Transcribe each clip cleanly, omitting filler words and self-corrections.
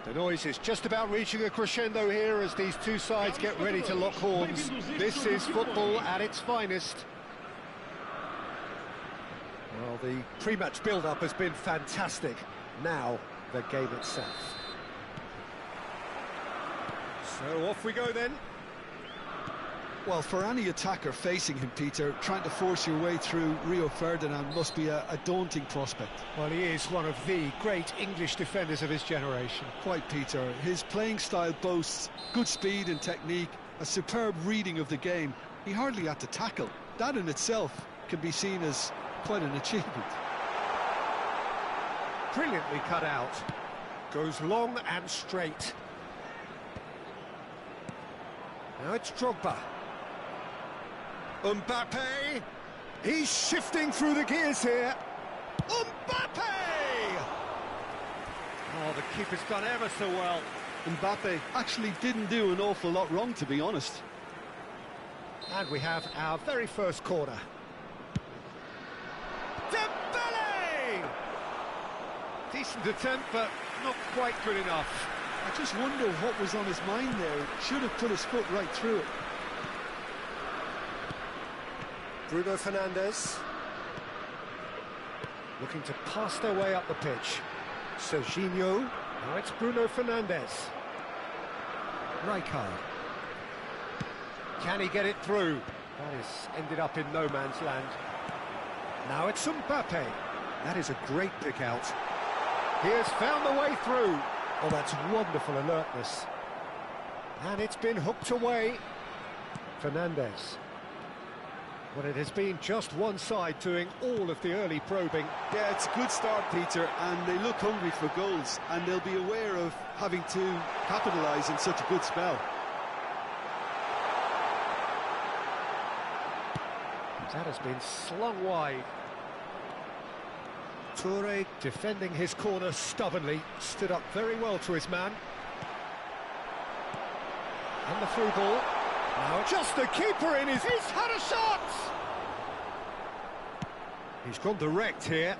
The noise is just about reaching a crescendo here as these two sides get ready to lock horns. This is football at its finest. Well, the pre-match build-up has been fantastic. Now, the game itself. So off we go then. Well, for any attacker facing him, Peter, trying to force your way through Rio Ferdinand must be a daunting prospect. Well, he is one of the great English defenders of his generation. Quite, Peter. His playing style boasts good speed and technique, a superb reading of the game. He hardly had to tackle. That in itself can be seen as quite an achievement. Brilliantly cut out. Goes long and straight. Now it's Drogba. Mbappe! He's shifting through the gears here. Mbappe! Oh, the keeper's done ever so well. Mbappe actually didn't do an awful lot wrong, to be honest. And we have our very first corner. Dembele! Decent attempt, but not quite good enough. I just wonder what was on his mind there. Should have put his foot right through it. Bruno Fernandes. Looking to pass their way up the pitch. Serginho. Now it's Bruno Fernandes. Rijkaard. Can he get it through? That has ended up in no man's land. Now it's Mbappe. That is a great pick out. He has found the way through. Oh, that's wonderful alertness. And it's been hooked away. Fernandes. Well, it has been just one side doing all of the early probing. Yeah, it's a good start, Peter, and they look hungry for goals, and they'll be aware of having to capitalise in such a good spell. That has been slung wide. Toure defending his corner stubbornly, stood up very well to his man. And the through ball. Now just the keeper in he's had a shot! He's gone direct here.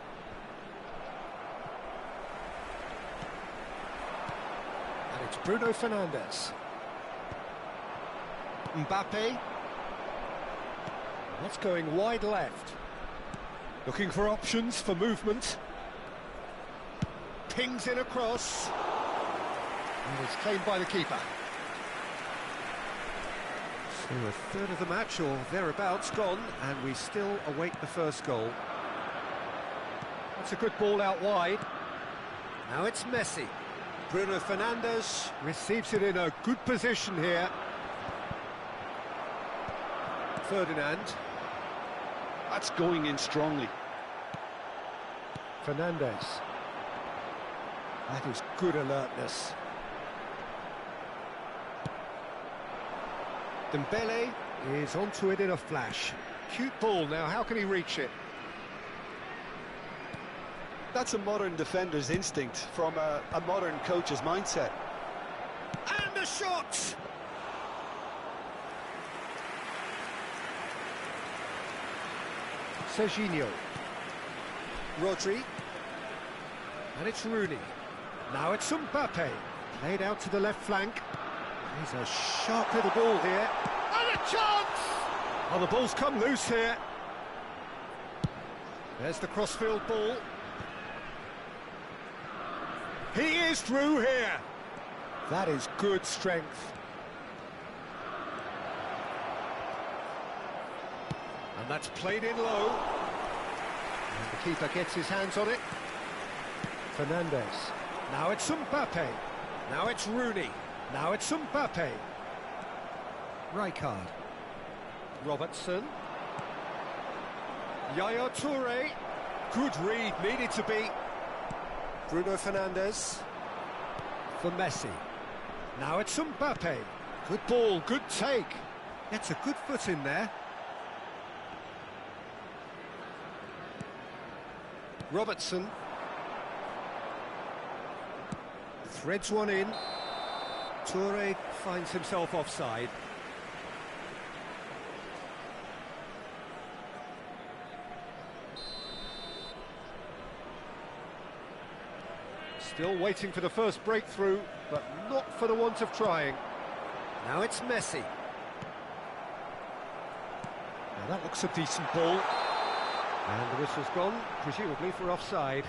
And it's Bruno Fernandes. Mbappe. That's going wide left. Looking for options for movement. Pings in across. And it's claimed by the keeper. So a third of the match, or thereabouts, gone, and we still await the first goal. That's a good ball out wide. Now it's Messi. Bruno Fernandes receives it in a good position here. Ferdinand. That's going in strongly. Fernandes. That is good alertness. Dembele is onto it in a flash. Cute ball now, how can he reach it? That's a modern defender's instinct from a modern coach's mindset. And a shot! Serginho. Rodri. And it's Rooney. Now it's Mbappe. Played out to the left flank. He's a sharp little ball here. And a chance! Oh, the ball's come loose here. There's the crossfield ball. He is through here. That is good strength. And that's played in low. And the keeper gets his hands on it. Fernandes. Now it's Mbappe. Now it's Rooney. Now it's Mbappe. Rijkaard. Robertson. Yaya Toure. Good read, needed to be. Bruno Fernandes. For Messi. Now it's Mbappe. Good ball, good take. Gets a good foot in there. Robertson. Threads one in. Toure finds himself offside. Still waiting for the first breakthrough, but not for the want of trying. Now it's Messi. Now that looks a decent ball. And the whistle's gone, presumably for offside.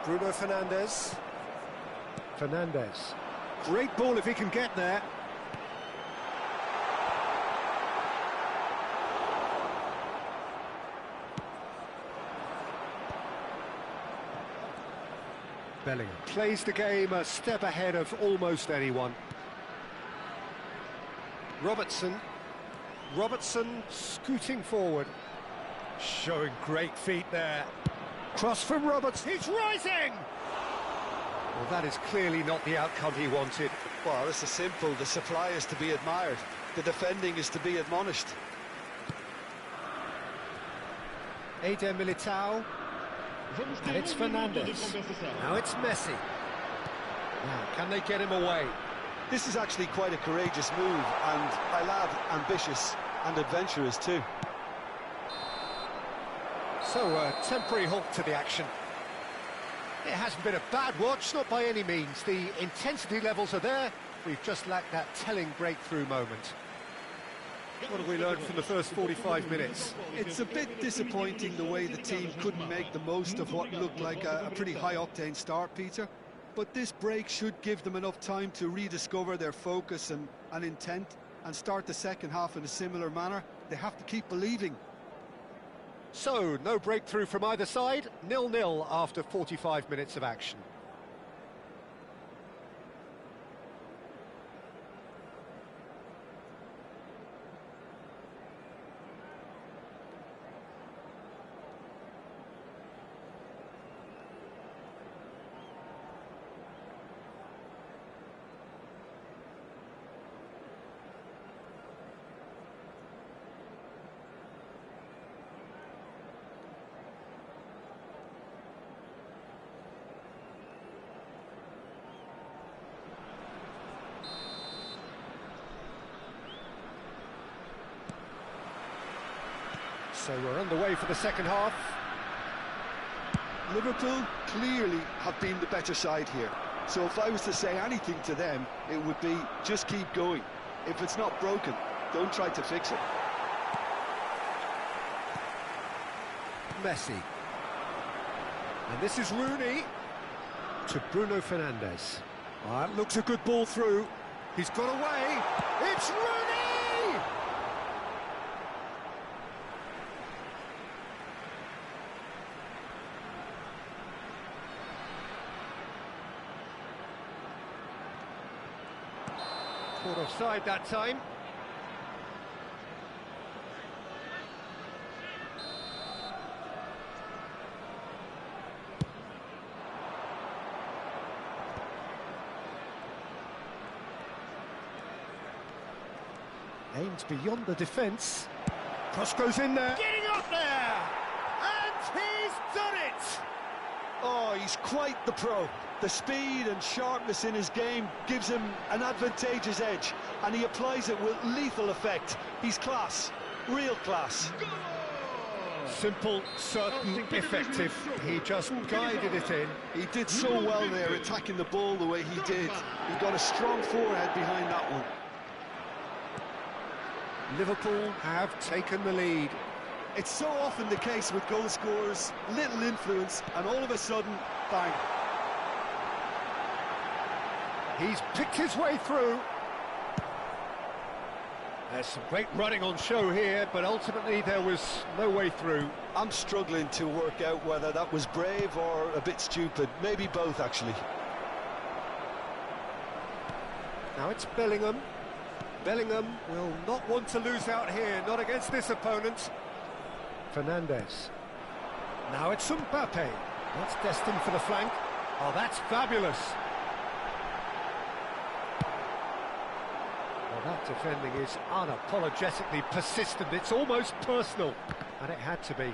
Bruno Fernandes. Fernandes. Great ball if he can get there. Bellingham plays the game a step ahead of almost anyone. Robertson. Robertson scooting forward. Showing great feet there. Cross from Roberts, he's rising! Well, that is clearly not the outcome he wanted. Well, this is simple. The supply is to be admired. The defending is to be admonished. Eder Militao. And it's Fernandes. Now it's Messi. Now, can they get him away? This is actually quite a courageous move, and I love ambitious and adventurous too. So, a temporary halt to the action. It hasn't been a bad watch, not by any means. The intensity levels are there. We've just lacked that telling breakthrough moment. What have we learned from the first 45 minutes? It's a bit disappointing the way the team couldn't make the most of what looked like a pretty high-octane start, Peter. But this break should give them enough time to rediscover their focus and intent and start the second half in a similar manner. They have to keep believing. So, no breakthrough from either side, 0-0 after 45 minutes of action. So we're underway for the second half. Liverpool clearly have been the better side here. So if I was to say anything to them, it would be just keep going. If it's not broken, don't try to fix it. Messi. And this is Rooney to Bruno Fernandes. That looks a good ball through. He's got away. It's Rooney! Caught offside that time. Aimed beyond the defence. Cross goes in there. Getting up there! And he's done it! Oh, he's quite the pro. The speed and sharpness in his game gives him an advantageous edge, and he applies it with lethal effect. He's class, real class. Simple, certain, effective. He just guided it in. He did so well there, attacking the ball the way he did. He got a strong forehead behind that one. Liverpool have taken the lead. It's so often the case with goal scorers, little influence, and all of a sudden, bang. He's picked his way through. There's some great running on show here, but ultimately there was no way through. I'm struggling to work out whether that was brave or a bit stupid. Maybe both, actually. Now it's Bellingham. Bellingham will not want to lose out here, not against this opponent. Fernandes. Now it's Mbappe. That's destined for the flank. Oh, that's fabulous. Well, that defending is unapologetically persistent. It's almost personal, and it had to be.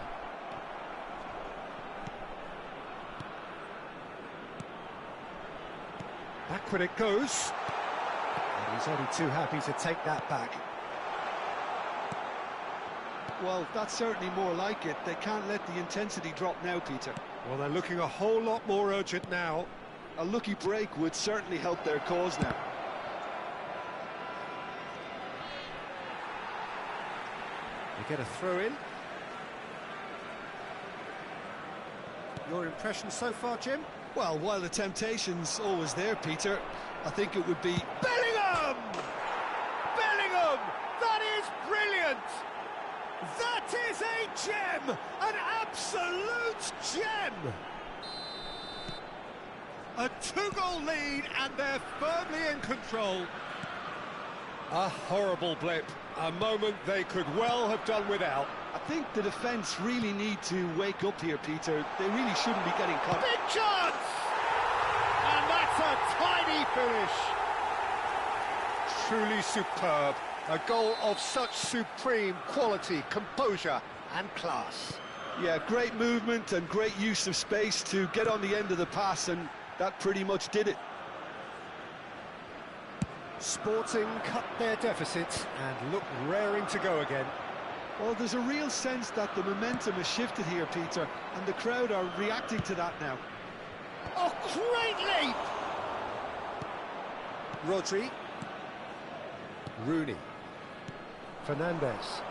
Backward it goes. He's only too happy to take that back. Well, that's certainly more like it. They can't let the intensity drop now, Peter. Well, they're looking a whole lot more urgent now. A lucky break would certainly help their cause now. They get a throw in. Your impression so far, Jim? Well, while the temptation's always there, Peter, I think it would be... Bellingham! Bellingham! That is brilliant! That is a gem! An absolute gem! A two-goal lead and they're firmly in control. A horrible blip. A moment they could well have done without. I think the defence really need to wake up here, Peter. They really shouldn't be getting caught. Big chance! And that's a tiny finish. Truly superb. A goal of such supreme quality, composure and class. Yeah, great movement and great use of space to get on the end of the pass, and that pretty much did it. Sporting cut their deficit and look raring to go again. Well, there's a real sense that the momentum has shifted here, Peter, and the crowd are reacting to that now. Oh, great leap! Rodri. Rooney. Fernandes.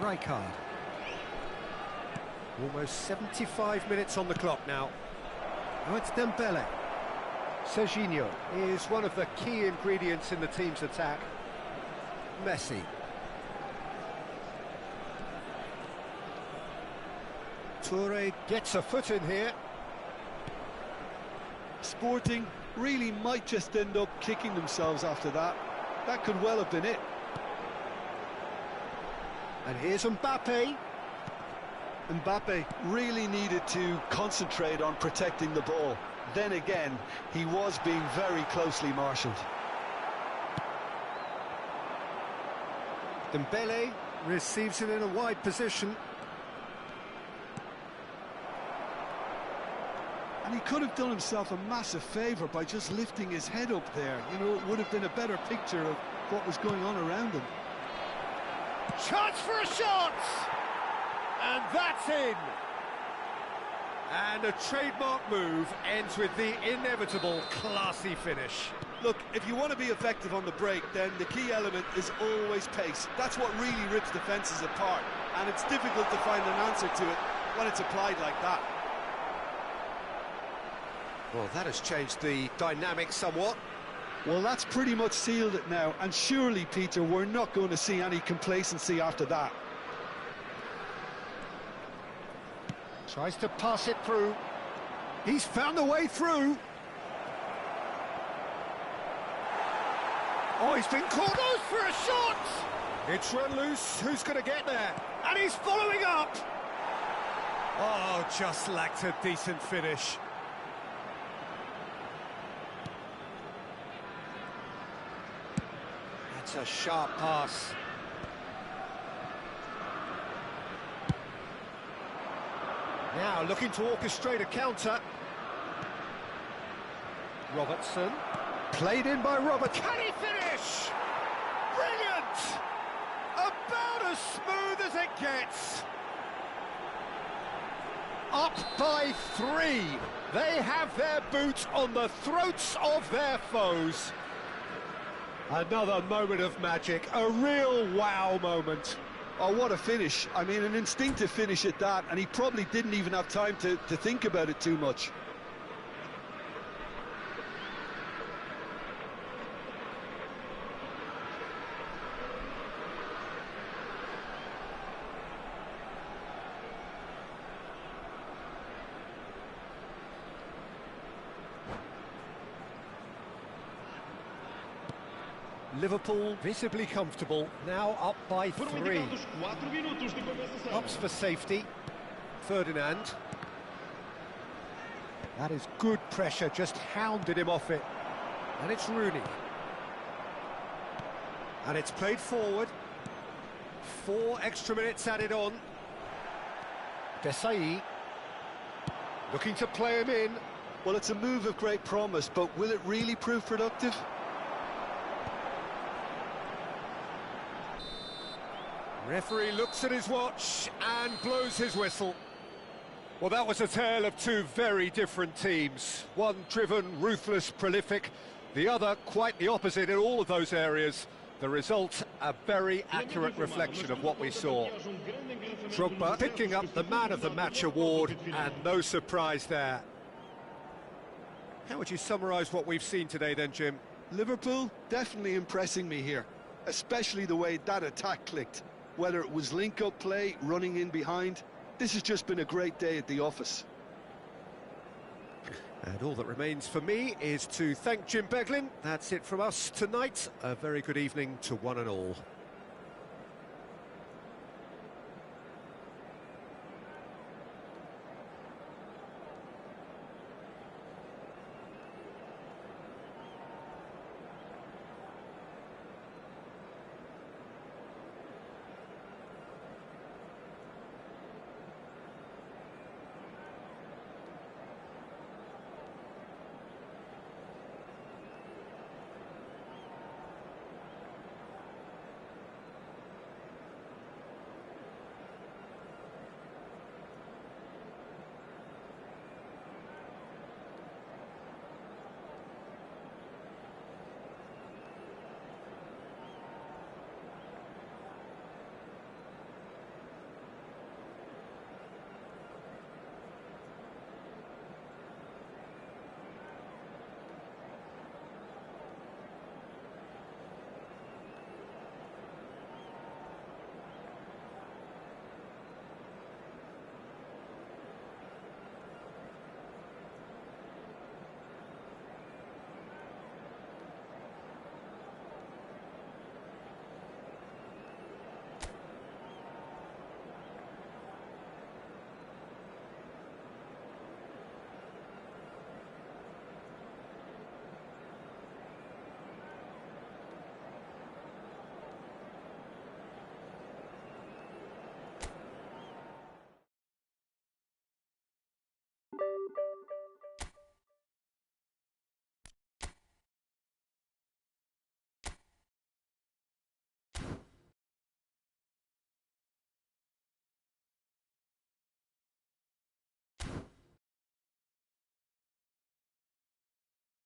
Rijkaard. Almost 75 minutes on the clock now. Oh, it's Dembele. Serginho is one of the key ingredients in the team's attack. Messi. Toure gets a foot in here. Sporting really might just end up kicking themselves after that. That could well have been it. And here's Mbappe. Mbappe really needed to concentrate on protecting the ball. Then again, he was being very closely marshalled. Dembele receives it in a wide position. And he could have done himself a massive favour by just lifting his head up there. You know, it would have been a better picture of what was going on around him. Chance for a shot! And that's in! And a trademark move ends with the inevitable classy finish. Look, if you want to be effective on the break, then the key element is always pace. That's what really rips defences apart, and it's difficult to find an answer to it when it's applied like that. Well, that has changed the dynamic somewhat. Well, that's pretty much sealed it now, and surely, Peter, we're not going to see any complacency after that. Tries to pass it through. He's found a way through. Oh, he's been caught out for a shot! It's run loose. Who's going to get there? And he's following up! Oh, just lacked a decent finish. That's a sharp pass. Now looking to orchestrate a counter. Robertson. Played in by Robert. Can he finish? Brilliant! About as smooth as it gets. Up by 3. They have their boot on the throats of their foes. Another moment of magic, a real wow moment. Oh, what a finish. I mean, an instinctive finish at that, and he probably didn't even have time to think about it too much. Liverpool visibly comfortable, now up by 3. Ups for safety. Ferdinand. That is good pressure, just hounded him off it. And it's Rooney. And it's played forward. 4 extra minutes added on. Desai. Looking to play him in. Well, it's a move of great promise, but will it really prove productive? Referee looks at his watch and blows his whistle. Well, that was a tale of two very different teams. One driven, ruthless, prolific. The other quite the opposite in all of those areas. The result, a very accurate reflection of what we saw. Drogba picking up the Man of the Match award, and no surprise there. How would you summarise what we've seen today then, Jim? Liverpool definitely impressing me here, especially the way that attack clicked. Whether it was link-up play, running in behind, this has just been a great day at the office. And all that remains for me is to thank Jim Beglin. That's it from us tonight. A very good evening to one and all.